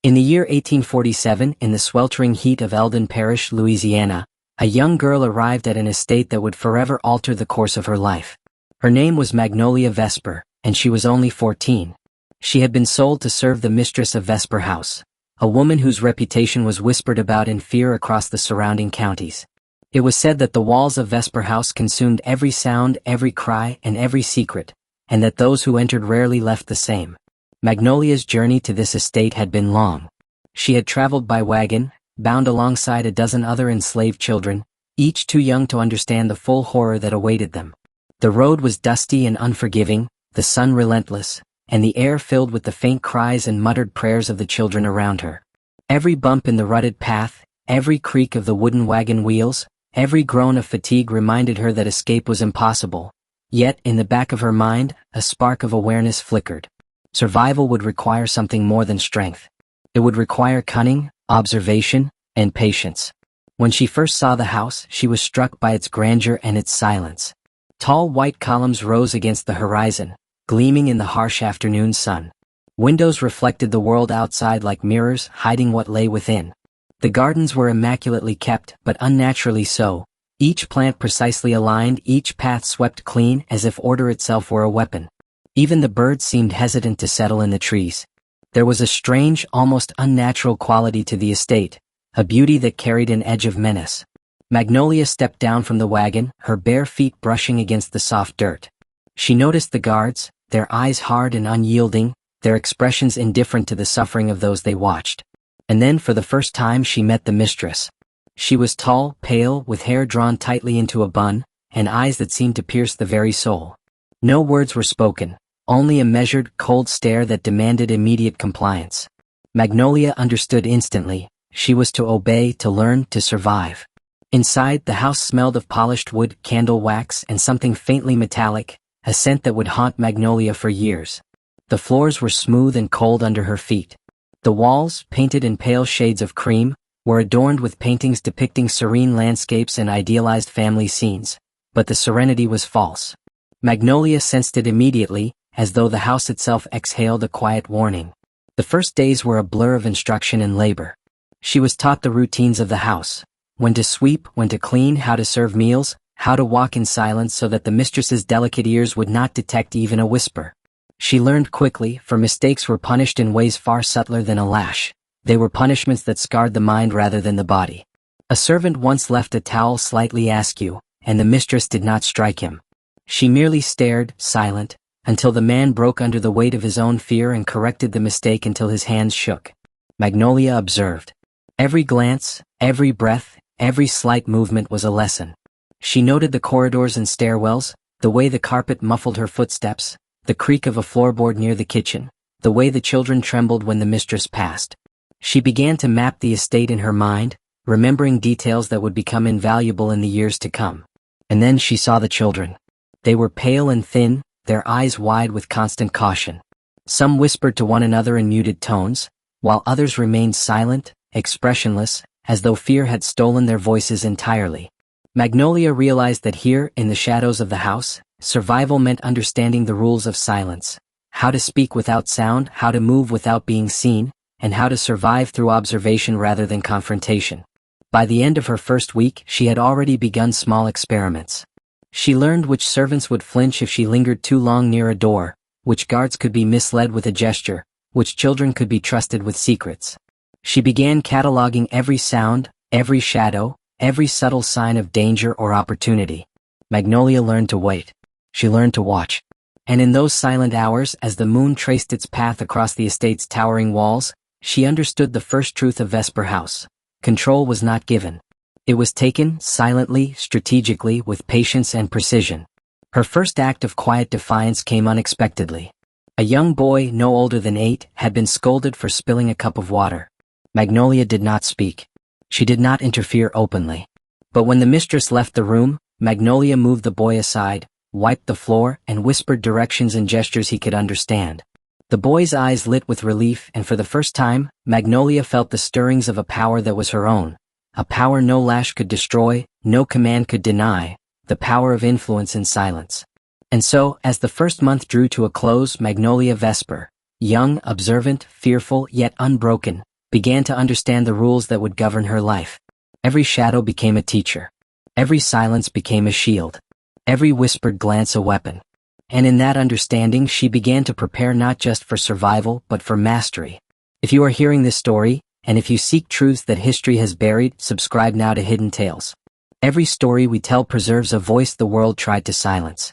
In the year 1847, in the sweltering heat of Eldon Parish, Louisiana, a young girl arrived at an estate that would forever alter the course of her life. Her name was Magnolia Vesper, and she was only 14. She had been sold to serve the mistress of Vesper House, a woman whose reputation was whispered about in fear across the surrounding counties. It was said that the walls of Vesper House consumed every sound, every cry, and every secret, and that those who entered rarely left the same. Magnolia's journey to this estate had been long. She had traveled by wagon, bound alongside a dozen other enslaved children, each too young to understand the full horror that awaited them. The road was dusty and unforgiving, the sun relentless, and the air filled with the faint cries and muttered prayers of the children around her. Every bump in the rutted path, every creak of the wooden wagon wheels, every groan of fatigue reminded her that escape was impossible. Yet, in the back of her mind, a spark of awareness flickered. Survival would require something more than strength. It would require cunning, observation, and patience. When she first saw the house, she was struck by its grandeur and its silence. Tall white columns rose against the horizon, gleaming in the harsh afternoon sun. Windows reflected the world outside like mirrors, hiding what lay within. The gardens were immaculately kept, but unnaturally so, each plant precisely aligned, each path swept clean as if order itself were a weapon. Even the birds seemed hesitant to settle in the trees. There was a strange, almost unnatural quality to the estate, a beauty that carried an edge of menace. Magnolia stepped down from the wagon, her bare feet brushing against the soft dirt. She noticed the guards, their eyes hard and unyielding, their expressions indifferent to the suffering of those they watched. And then for the first time she met the mistress. She was tall, pale, with hair drawn tightly into a bun, and eyes that seemed to pierce the very soul. No words were spoken, only a measured, cold stare that demanded immediate compliance. Magnolia understood instantly. She was to obey, to learn, to survive. Inside, the house smelled of polished wood, candle wax, and something faintly metallic, a scent that would haunt Magnolia for years. The floors were smooth and cold under her feet. The walls, painted in pale shades of cream, were adorned with paintings depicting serene landscapes and idealized family scenes, but the serenity was false. Magnolia sensed it immediately, as though the house itself exhaled a quiet warning. The first days were a blur of instruction and labor. She was taught the routines of the house: when to sweep, when to clean, how to serve meals, how to walk in silence so that the mistress's delicate ears would not detect even a whisper. She learned quickly, for mistakes were punished in ways far subtler than a lash. They were punishments that scarred the mind rather than the body. A servant once left a towel slightly askew, and the mistress did not strike him. She merely stared, silent, until the man broke under the weight of his own fear and corrected the mistake until his hands shook. Magnolia observed. Every glance, every breath, every slight movement was a lesson. She noted the corridors and stairwells, the way the carpet muffled her footsteps, the creak of a floorboard near the kitchen, the way the children trembled when the mistress passed. She began to map the estate in her mind, remembering details that would become invaluable in the years to come. And then she saw the children. They were pale and thin, their eyes wide with constant caution. Some whispered to one another in muted tones, while others remained silent, expressionless, as though fear had stolen their voices entirely. Magnolia realized that here, in the shadows of the house, survival meant understanding the rules of silence: how to speak without sound, how to move without being seen, and how to survive through observation rather than confrontation. By the end of her first week, she had already begun small experiments. She learned which servants would flinch if she lingered too long near a door, which guards could be misled with a gesture, which children could be trusted with secrets. She began cataloging every sound, every shadow, every subtle sign of danger or opportunity. Magnolia learned to wait. She learned to watch. And in those silent hours, as the moon traced its path across the estate's towering walls, she understood the first truth of Vesper House. Control was not given. It was taken, silently, strategically, with patience and precision. Her first act of quiet defiance came unexpectedly. A young boy, no older than 8, had been scolded for spilling a cup of water. Magnolia did not speak. She did not interfere openly. But when the mistress left the room, Magnolia moved the boy aside, wiped the floor, and whispered directions and gestures he could understand. The boy's eyes lit with relief, and for the first time, Magnolia felt the stirrings of a power that was her own. A power no lash could destroy, no command could deny, the power of influence in silence. And so, as the first month drew to a close, Magnolia Vesper, young, observant, fearful, yet unbroken, began to understand the rules that would govern her life. Every shadow became a teacher. Every silence became a shield. Every whispered glance a weapon. And in that understanding she began to prepare not just for survival but for mastery. If you are hearing this story, and if you seek truths that history has buried, subscribe now to Hidden Tales. Every story we tell preserves a voice the world tried to silence.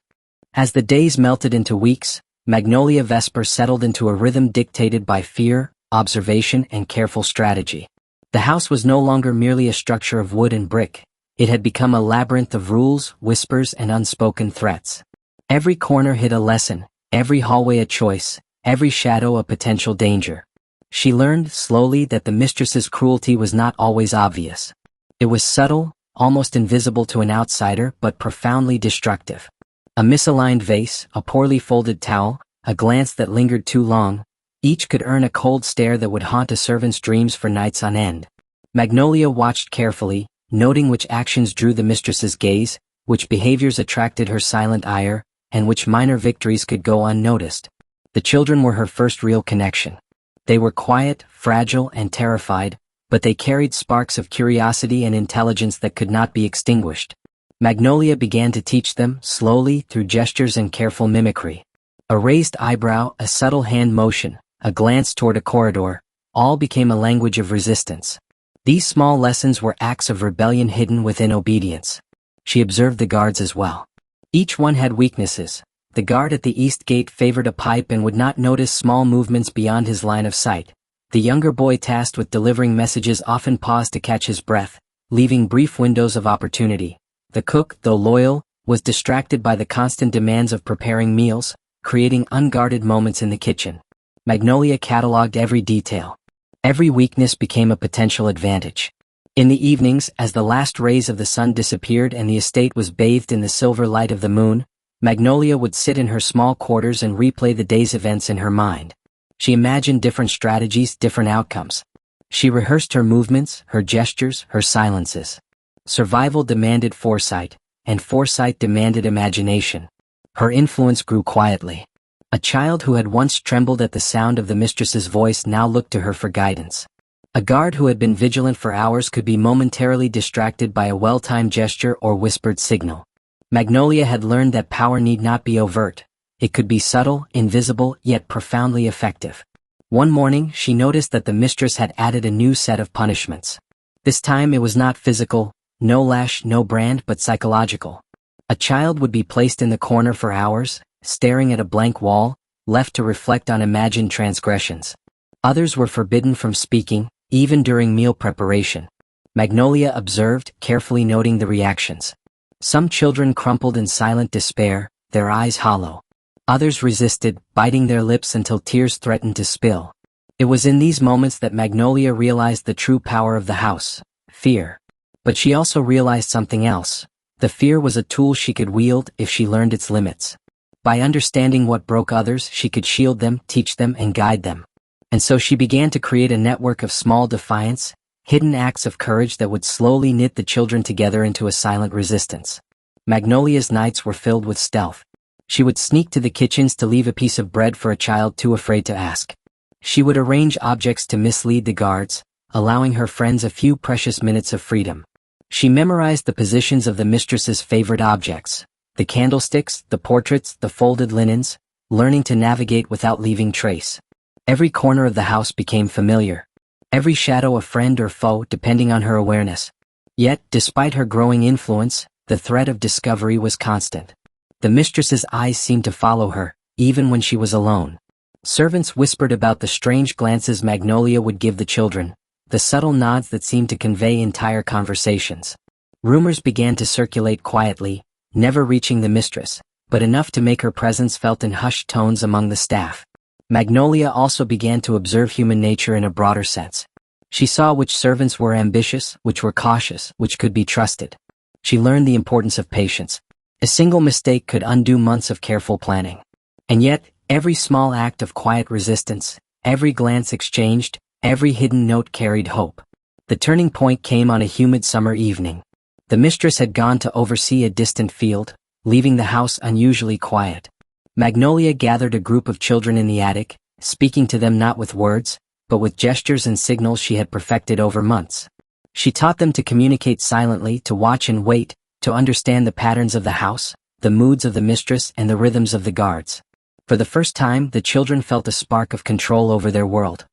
As the days melted into weeks, Magnolia Vesper settled into a rhythm dictated by fear, observation, and careful strategy. The house was no longer merely a structure of wood and brick. It had become a labyrinth of rules, whispers, and unspoken threats. Every corner hid a lesson, every hallway a choice, every shadow a potential danger. She learned, slowly, that the mistress's cruelty was not always obvious. It was subtle, almost invisible to an outsider, but profoundly destructive. A misaligned vase, a poorly folded towel, a glance that lingered too long, each could earn a cold stare that would haunt a servant's dreams for nights on end. Magnolia watched carefully, noting which actions drew the mistress's gaze, which behaviors attracted her silent ire, and which minor victories could go unnoticed. The children were her first real connection. They were quiet, fragile, and terrified, but they carried sparks of curiosity and intelligence that could not be extinguished. Magnolia began to teach them, slowly, through gestures and careful mimicry. A raised eyebrow, a subtle hand motion, a glance toward a corridor, all became a language of resistance. These small lessons were acts of rebellion hidden within obedience. She observed the guards as well. Each one had weaknesses. The guard at the east gate favored a pipe and would not notice small movements beyond his line of sight. The younger boy tasked with delivering messages often paused to catch his breath, leaving brief windows of opportunity. The cook, though loyal, was distracted by the constant demands of preparing meals, creating unguarded moments in the kitchen. Magnolia cataloged every detail. Every weakness became a potential advantage. In the evenings, as the last rays of the sun disappeared and the estate was bathed in the silver light of the moon, Magnolia would sit in her small quarters and replay the day's events in her mind. She imagined different strategies, different outcomes. She rehearsed her movements, her gestures, her silences. Survival demanded foresight, and foresight demanded imagination. Her influence grew quietly. A child who had once trembled at the sound of the mistress's voice now looked to her for guidance. A guard who had been vigilant for hours could be momentarily distracted by a well-timed gesture or whispered signal. Magnolia had learned that power need not be overt. It could be subtle, invisible, yet profoundly effective. One morning, she noticed that the mistress had added a new set of punishments. This time it was not physical, no lash, no brand, but psychological. A child would be placed in the corner for hours, staring at a blank wall, left to reflect on imagined transgressions. Others were forbidden from speaking, even during meal preparation. Magnolia observed, carefully noting the reactions. Some children crumpled in silent despair, their eyes hollow. Others resisted, biting their lips until tears threatened to spill. It was in these moments that Magnolia realized the true power of the house: fear. But she also realized something else. The fear was a tool she could wield if she learned its limits. By understanding what broke others, she could shield them, teach them, and guide them. And so she began to create a network of small defiance, hidden acts of courage that would slowly knit the children together into a silent resistance. Magnolia's nights were filled with stealth. She would sneak to the kitchens to leave a piece of bread for a child too afraid to ask. She would arrange objects to mislead the guards, allowing her friends a few precious minutes of freedom. She memorized the positions of the mistress's favorite objects: the candlesticks, the portraits, the folded linens, learning to navigate without leaving trace. Every corner of the house became familiar. Every shadow a friend or foe, depending on her awareness. Yet, despite her growing influence, the threat of discovery was constant. The mistress's eyes seemed to follow her, even when she was alone. Servants whispered about the strange glances Magnolia would give the children, the subtle nods that seemed to convey entire conversations. Rumors began to circulate quietly, never reaching the mistress, but enough to make her presence felt in hushed tones among the staff. Magnolia also began to observe human nature in a broader sense. She saw which servants were ambitious, which were cautious, which could be trusted. She learned the importance of patience. A single mistake could undo months of careful planning. And yet, every small act of quiet resistance, every glance exchanged, every hidden note carried hope. The turning point came on a humid summer evening. The mistress had gone to oversee a distant field, leaving the house unusually quiet. Magnolia gathered a group of children in the attic, speaking to them not with words, but with gestures and signals she had perfected over months. She taught them to communicate silently, to watch and wait, to understand the patterns of the house, the moods of the mistress and the rhythms of the guards. For the first time, the children felt a spark of control over their world.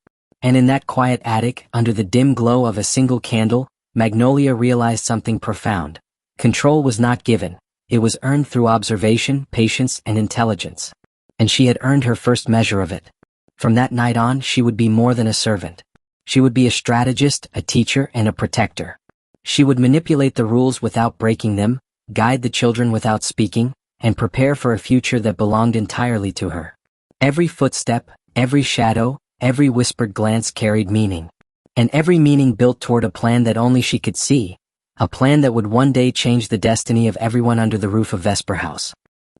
And in that quiet attic, under the dim glow of a single candle, Magnolia realized something profound. Control was not given. It was earned through observation, patience, and intelligence. And she had earned her first measure of it. From that night on, she would be more than a servant. She would be a strategist, a teacher, and a protector. She would manipulate the rules without breaking them, guide the children without speaking, and prepare for a future that belonged entirely to her. Every footstep, every shadow, every whispered glance carried meaning. And every meaning built toward a plan that only she could see, a plan that would one day change the destiny of everyone under the roof of Vesper House.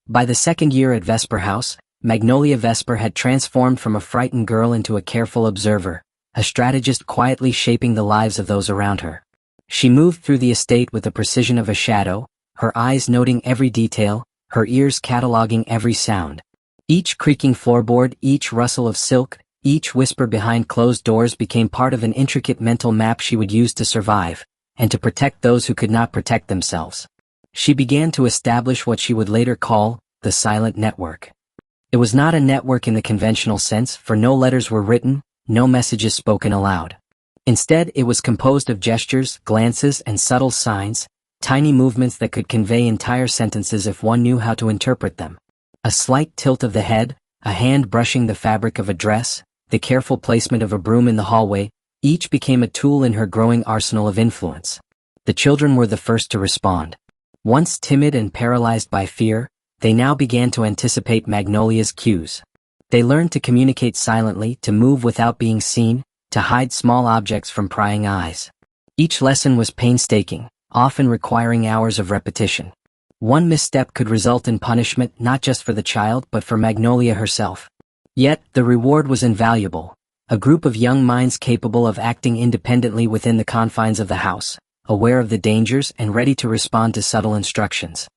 By the second year at Vesper House, Magnolia Vesper had transformed from a frightened girl into a careful observer, a strategist quietly shaping the lives of those around her. She moved through the estate with the precision of a shadow, her eyes noting every detail, her ears cataloging every sound. Each creaking floorboard, each rustle of silk, each whisper behind closed doors became part of an intricate mental map she would use to survive, and to protect those who could not protect themselves. She began to establish what she would later call the silent network. It was not a network in the conventional sense, for no letters were written, no messages spoken aloud. Instead, it was composed of gestures, glances, and subtle signs, tiny movements that could convey entire sentences if one knew how to interpret them. A slight tilt of the head, a hand brushing the fabric of a dress, the careful placement of a broom in the hallway, each became a tool in her growing arsenal of influence. The children were the first to respond. Once timid and paralyzed by fear, they now began to anticipate Magnolia's cues. They learned to communicate silently, to move without being seen, to hide small objects from prying eyes. Each lesson was painstaking, often requiring hours of repetition. One misstep could result in punishment not just for the child but for Magnolia herself. Yet, the reward was invaluable. A group of young minds capable of acting independently within the confines of the house, aware of the dangers and ready to respond to subtle instructions.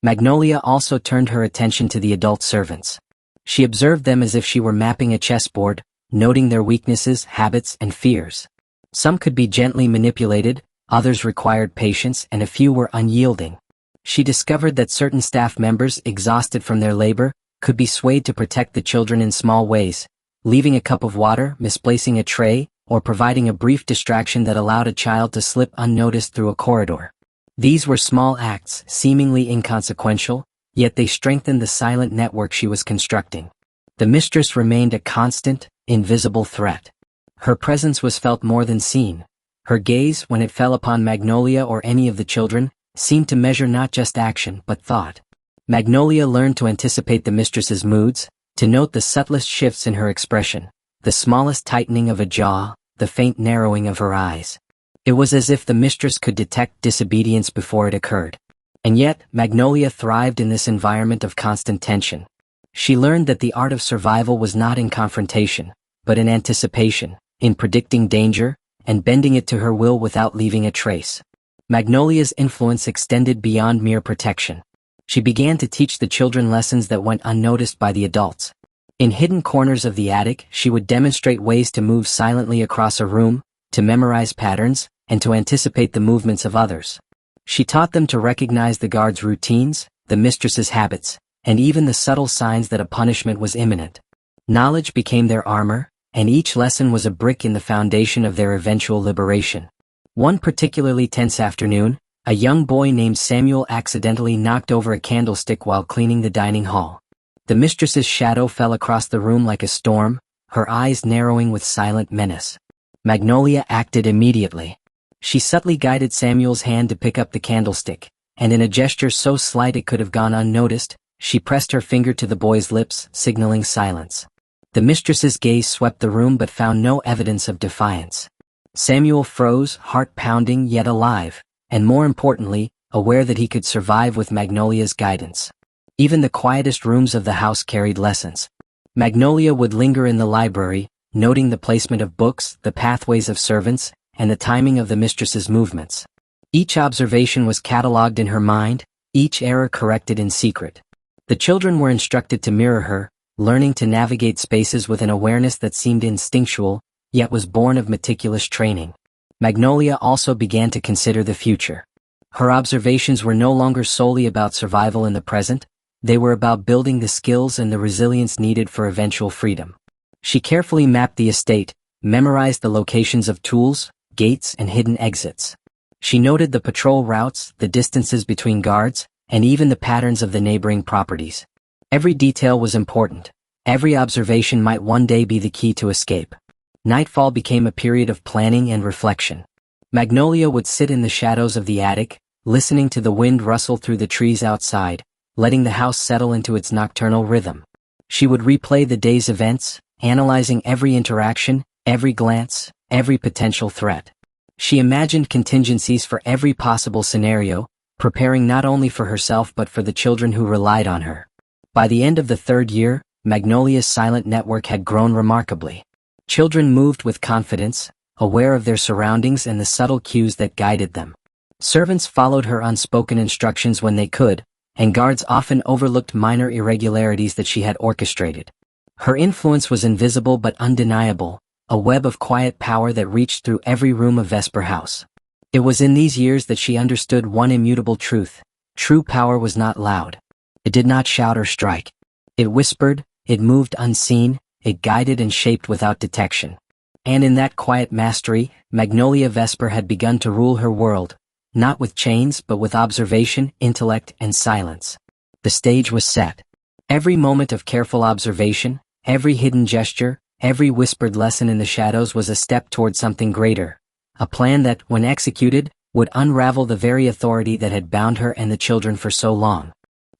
Magnolia also turned her attention to the adult servants. She observed them as if she were mapping a chessboard, noting their weaknesses, habits, and fears. Some could be gently manipulated, others required patience, and a few were unyielding. She discovered that certain staff members, exhausted from their labor, could be swayed to protect the children in small ways, leaving a cup of water, misplacing a tray, or providing a brief distraction that allowed a child to slip unnoticed through a corridor. These were small acts, seemingly inconsequential, yet they strengthened the silent network she was constructing. The mistress remained a constant, invisible threat. Her presence was felt more than seen. Her gaze, when it fell upon Magnolia or any of the children, seemed to measure not just action but thought. Magnolia learned to anticipate the mistress's moods, to note the subtlest shifts in her expression, the smallest tightening of a jaw, the faint narrowing of her eyes. It was as if the mistress could detect disobedience before it occurred. And yet, Magnolia thrived in this environment of constant tension. She learned that the art of survival was not in confrontation, but in anticipation, in predicting danger, and bending it to her will without leaving a trace. Magnolia's influence extended beyond mere protection. She began to teach the children lessons that went unnoticed by the adults. In hidden corners of the attic, she would demonstrate ways to move silently across a room, to memorize patterns, and to anticipate the movements of others. She taught them to recognize the guards' routines, the mistress's habits, and even the subtle signs that a punishment was imminent. Knowledge became their armor, and each lesson was a brick in the foundation of their eventual liberation. One particularly tense afternoon, a young boy named Samuel accidentally knocked over a candlestick while cleaning the dining hall. The mistress's shadow fell across the room like a storm, her eyes narrowing with silent menace. Magnolia acted immediately. She subtly guided Samuel's hand to pick up the candlestick, and in a gesture so slight it could have gone unnoticed, she pressed her finger to the boy's lips, signaling silence. The mistress's gaze swept the room but found no evidence of defiance. Samuel froze, heart pounding yet alive, and more importantly, aware that he could survive with Magnolia's guidance. Even the quietest rooms of the house carried lessons. Magnolia would linger in the library, noting the placement of books, the pathways of servants, and the timing of the mistress's movements. Each observation was catalogued in her mind, each error corrected in secret. The children were instructed to mirror her, learning to navigate spaces with an awareness that seemed instinctual, yet was born of meticulous training. Magnolia also began to consider the future. Her observations were no longer solely about survival in the present, they were about building the skills and the resilience needed for eventual freedom. She carefully mapped the estate, memorized the locations of tools, gates, and hidden exits. She noted the patrol routes, the distances between guards, and even the patterns of the neighboring properties. Every detail was important. Every observation might one day be the key to escape. Nightfall became a period of planning and reflection. Magnolia would sit in the shadows of the attic, listening to the wind rustle through the trees outside, letting the house settle into its nocturnal rhythm. She would replay the day's events, analyzing every interaction, every glance, every potential threat. She imagined contingencies for every possible scenario, preparing not only for herself but for the children who relied on her. By the end of the third year, Magnolia's silent network had grown remarkably. Children moved with confidence, aware of their surroundings and the subtle cues that guided them. Servants followed her unspoken instructions when they could, and guards often overlooked minor irregularities that she had orchestrated. Her influence was invisible but undeniable, a web of quiet power that reached through every room of Vesper House. It was in these years that she understood one immutable truth: true power was not loud. It did not shout or strike. It whispered, it moved unseen, it guided and shaped without detection. And in that quiet mastery, Magnolia Vesper had begun to rule her world, not with chains but with observation, intellect, and silence. The stage was set. Every moment of careful observation, every hidden gesture, every whispered lesson in the shadows was a step toward something greater, a plan that, when executed, would unravel the very authority that had bound her and the children for so long.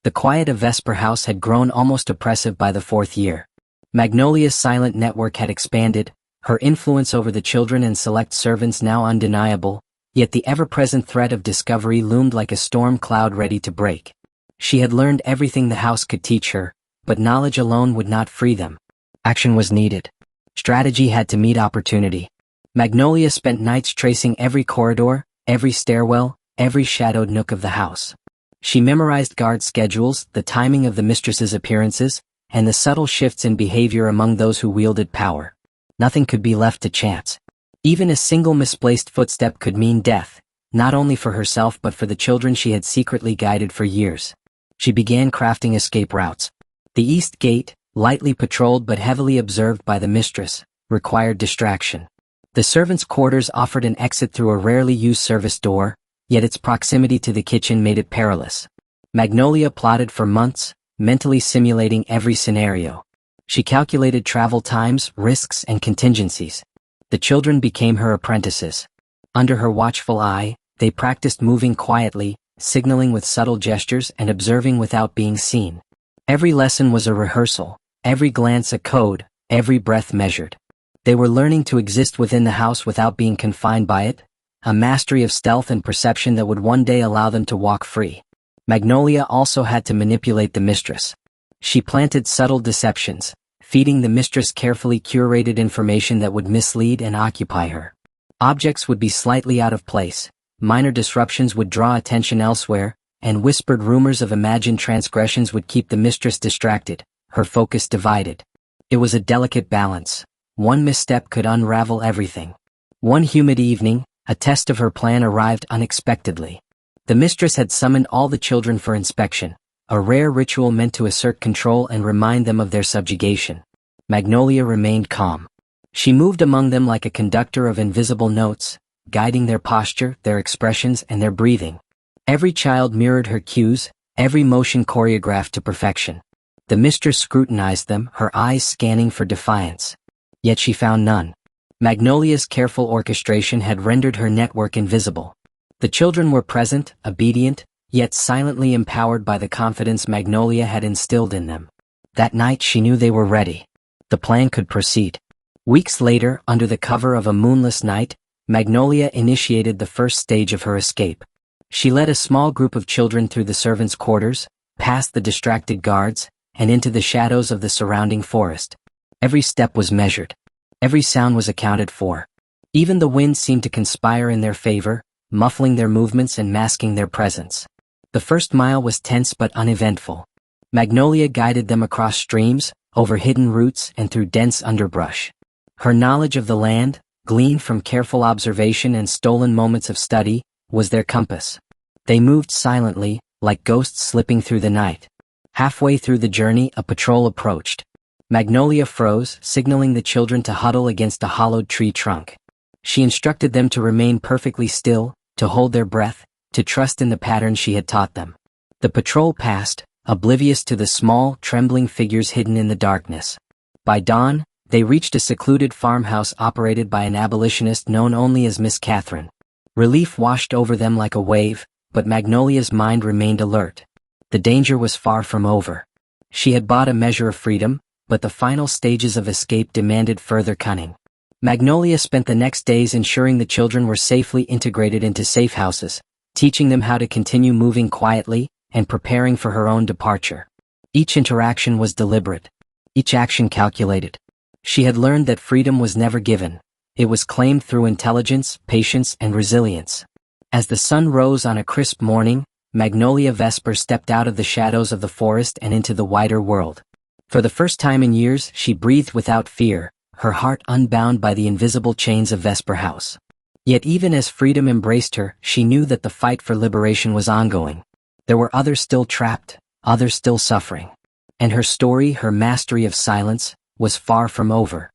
The quiet of Vesper House had grown almost oppressive by the fourth year. Magnolia's silent network had expanded, her influence over the children and select servants now undeniable, yet the ever-present threat of discovery loomed like a storm cloud ready to break. She had learned everything the house could teach her, but knowledge alone would not free them. Action was needed. Strategy had to meet opportunity. Magnolia spent nights tracing every corridor, every stairwell, every shadowed nook of the house. She memorized guard schedules, the timing of the mistress's appearances, and the subtle shifts in behavior among those who wielded power. Nothing could be left to chance. Even a single misplaced footstep could mean death, not only for herself but for the children she had secretly guided for years. She began crafting escape routes. The east gate, lightly patrolled but heavily observed by the mistress, required distraction. The servants' quarters offered an exit through a rarely used service door, yet its proximity to the kitchen made it perilous. Magnolia plotted for months, mentally simulating every scenario. She calculated travel times, risks, and contingencies. The children became her apprentices. Under her watchful eye, they practiced moving quietly, signaling with subtle gestures and observing without being seen. Every lesson was a rehearsal, every glance a code, every breath measured. They were learning to exist within the house without being confined by it, a mastery of stealth and perception that would one day allow them to walk free. Magnolia also had to manipulate the mistress. She planted subtle deceptions, feeding the mistress carefully curated information that would mislead and occupy her. Objects would be slightly out of place, minor disruptions would draw attention elsewhere, and whispered rumors of imagined transgressions would keep the mistress distracted, her focus divided. It was a delicate balance. One misstep could unravel everything. One humid evening, a test of her plan arrived unexpectedly. The mistress had summoned all the children for inspection, a rare ritual meant to assert control and remind them of their subjugation. Magnolia remained calm. She moved among them like a conductor of invisible notes, guiding their posture, their expressions, and their breathing. Every child mirrored her cues, every motion choreographed to perfection. The mistress scrutinized them, her eyes scanning for defiance. Yet she found none. Magnolia's careful orchestration had rendered her network invisible. The children were present, obedient, yet silently empowered by the confidence Magnolia had instilled in them. That night she knew they were ready. The plan could proceed. Weeks later, under the cover of a moonless night, Magnolia initiated the first stage of her escape. She led a small group of children through the servants' quarters, past the distracted guards, and into the shadows of the surrounding forest. Every step was measured. Every sound was accounted for. Even the wind seemed to conspire in their favor, muffling their movements and masking their presence. The first mile was tense but uneventful. Magnolia guided them across streams, over hidden routes, and through dense underbrush. Her knowledge of the land, gleaned from careful observation and stolen moments of study, was their compass. They moved silently, like ghosts slipping through the night. Halfway through the journey, a patrol approached. Magnolia froze, signaling the children to huddle against a hollowed tree trunk. She instructed them to remain perfectly still, to hold their breath, to trust in the pattern she had taught them. The patrol passed, oblivious to the small, trembling figures hidden in the darkness. By dawn, they reached a secluded farmhouse operated by an abolitionist known only as Miss Catherine. Relief washed over them like a wave, but Magnolia's mind remained alert. The danger was far from over. She had bought a measure of freedom, but the final stages of escape demanded further cunning. Magnolia spent the next days ensuring the children were safely integrated into safe houses, teaching them how to continue moving quietly, and preparing for her own departure. Each interaction was deliberate. Each action calculated. She had learned that freedom was never given. It was claimed through intelligence, patience, and resilience. As the sun rose on a crisp morning, Magnolia Vesper stepped out of the shadows of the forest and into the wider world. For the first time in years, she breathed without fear, her heart unbound by the invisible chains of Vesper House. Yet even as freedom embraced her, she knew that the fight for liberation was ongoing. There were others still trapped, others still suffering. And her story, her mastery of silence, was far from over.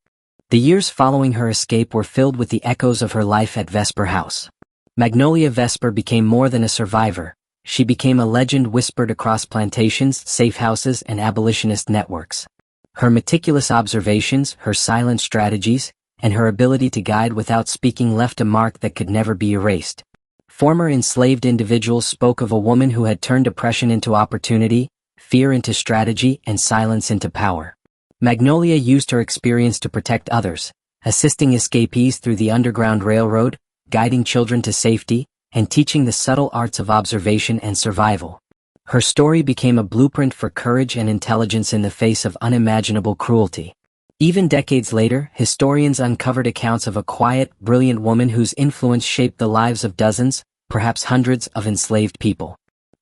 The years following her escape were filled with the echoes of her life at Vesper House. Magnolia Vesper became more than a survivor. She became a legend whispered across plantations, safe houses, and abolitionist networks. Her meticulous observations, her silent strategies, and her ability to guide without speaking left a mark that could never be erased. Former enslaved individuals spoke of a woman who had turned oppression into opportunity, fear into strategy, and silence into power. Magnolia used her experience to protect others, assisting escapees through the Underground Railroad, guiding children to safety, and teaching the subtle arts of observation and survival. Her story became a blueprint for courage and intelligence in the face of unimaginable cruelty. Even decades later, historians uncovered accounts of a quiet, brilliant woman whose influence shaped the lives of dozens, perhaps hundreds, of enslaved people.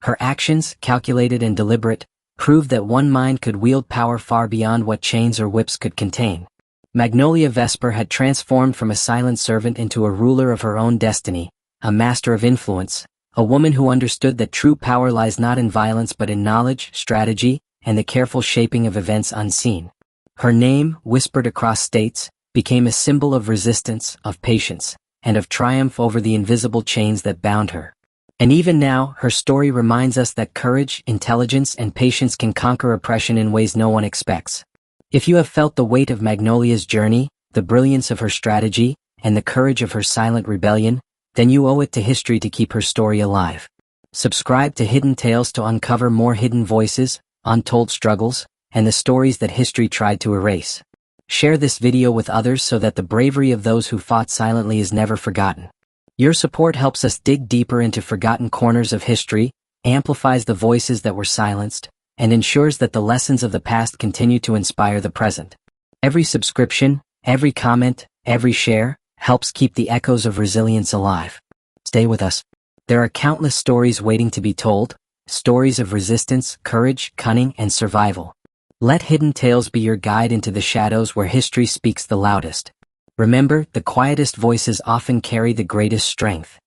Her actions, calculated and deliberate, proved that one mind could wield power far beyond what chains or whips could contain. Magnolia Vesper had transformed from a silent servant into a ruler of her own destiny, a master of influence, a woman who understood that true power lies not in violence but in knowledge, strategy, and the careful shaping of events unseen. Her name, whispered across states, became a symbol of resistance, of patience, and of triumph over the invisible chains that bound her. And even now, her story reminds us that courage, intelligence, and patience can conquer oppression in ways no one expects. If you have felt the weight of Magnolia's journey, the brilliance of her strategy, and the courage of her silent rebellion, then you owe it to history to keep her story alive. Subscribe to Hidden Tales to uncover more hidden voices, untold struggles, and the stories that history tried to erase. Share this video with others so that the bravery of those who fought silently is never forgotten. Your support helps us dig deeper into forgotten corners of history, amplifies the voices that were silenced, and ensures that the lessons of the past continue to inspire the present. Every subscription, every comment, every share, helps keep the echoes of resilience alive. Stay with us. There are countless stories waiting to be told, stories of resistance, courage, cunning, and survival. Let Hidden Tales be your guide into the shadows where history speaks the loudest. Remember, the quietest voices often carry the greatest strength.